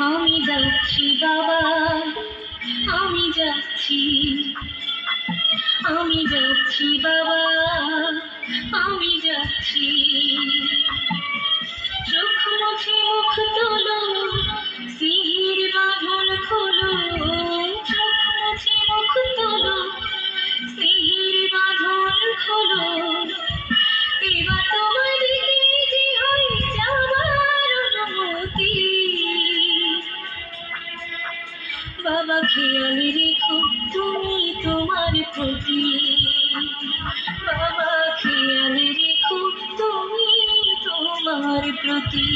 আমি যাচ্ছি বাবা, আমি যাচ্ছি, আমি যাচ্ছি বাবা, আমি যাচ্ছি। চোখ মুছে মুখ তোলো, সিঁড়ির বাঁধন খোলো। চোখ মুছে মুখ তোলো, সিঁড়ির বাঁধন খোলো। এবার তোমার দিকে যে হয় যাবার অনুমতি। বাবা খেয়াল রেখো তুমি তোমার প্রতি। বাবা খেয়াল রেখো তুমি তোমার প্রতি।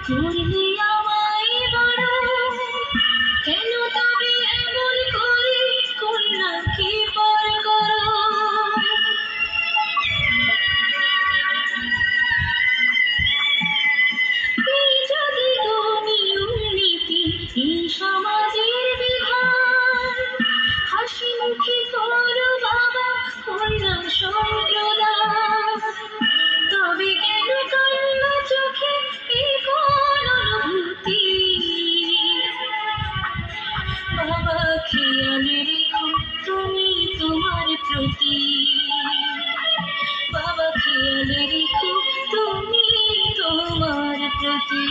করলে আমায় বড়, কেন তবে এমন করে কন্যাকে পর করো? এই যদি গো নিয়ম নীতি, এই সমাজের বিধান, হাসি মুখে করো বাবা কন্যা সম্প্রদান। তবে কেন কান্না চোখে এই কোন অনুভূতি? বাবা খেয়াল রেখো তুমি তোমার প্রতি। বাবা খেয়াল রেখো তুমি তোমার প্রতি।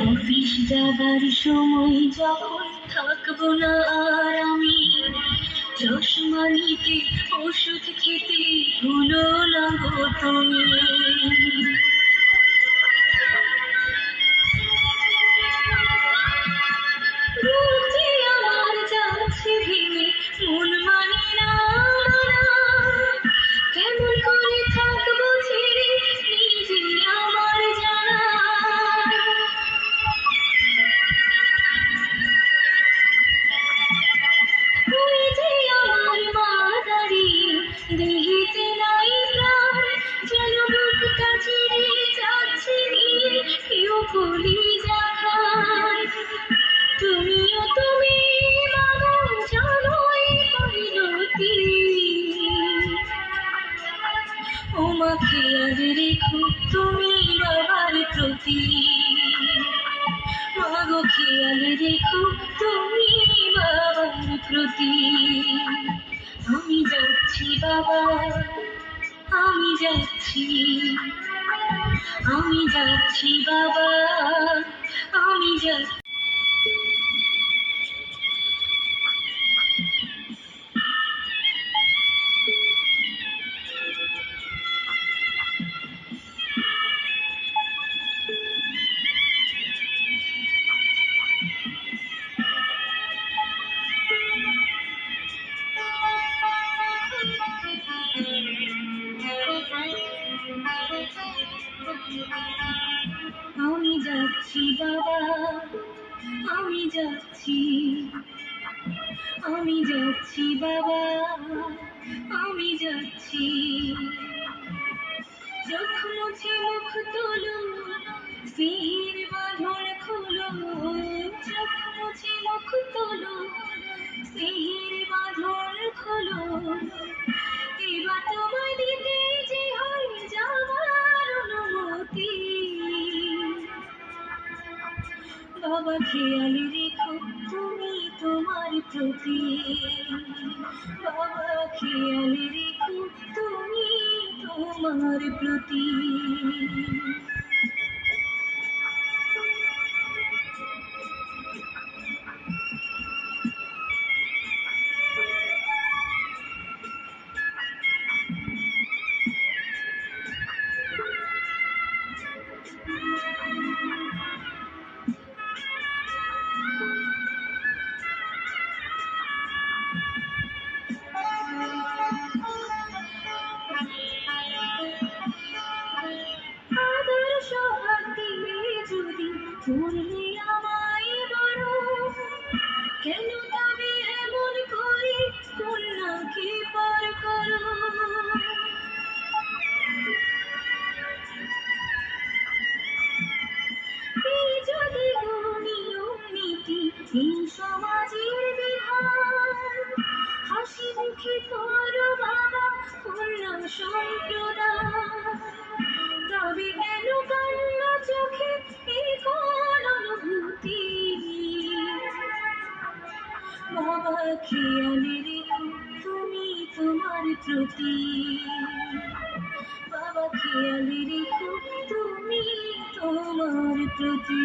অফিস যাবার সময় যখন থাকবো না আর আমি, চশমা নিতে ওষুধ খেতে ভুলো না গো তুমি। রোজে আমার যাচ্ছে ভেঙে মন মানে না, কেমন করে থাকবো ছেড়ে নিজে আমার জানা। ওই যে আমার মা দাঁড়িয়ে দেখিতে নাই প্রাণ, যেন বুকটা ছেড়ে যাচ্ছে নিয়ে কেউ কলিজা খায়। তুমিও তুমি মাগো জানোই পরিণতি। ওমা খেয়াল রেখো তুমি বাবার প্রতি। মাগো খেয়াল রেখো তুমি বাবার প্রতি। আমি যাচ্ছি বাবা, আমি যাচ্ছি, আমি যাচ্ছি বাবা, আমি যাচ্ছি। আমি যাচ্ছি বাবা, আমি যাচ্ছি, আমি যাচ্ছি বাবা, আমি যাচ্ছি। চোখ মুছে মুখ তোলো, স্নেহের বাঁধন খোলো। চোখ মুছে মুখ তোলো, স্নেহের বাঁধন খোলো। এবার তোমায় দিতে যে হয় যাবার অনুমতি। বাবা খেয়াল রেখো তুমি তোমার প্রতি। বাবা খেয়াল রেখো তুমি তোমার প্রতি। আদর্শ হাত দিয়ে যদি করলে আমায় বড়, কেন তবে এমন করে কন্যাকে পার করো। এই যদি নিয়ম নীতি, এই সমাজের বিধান, হাসি মুখে করো বাবা কন্যা সম্প্রদান। তবে কেন কান্না চোখে এই কোন অনুভূতি। বাবা খেয়াল রেখো তুমি তোমার প্রতি। বাবা খেয়াল রেখো তুমি তোমার প্রতি।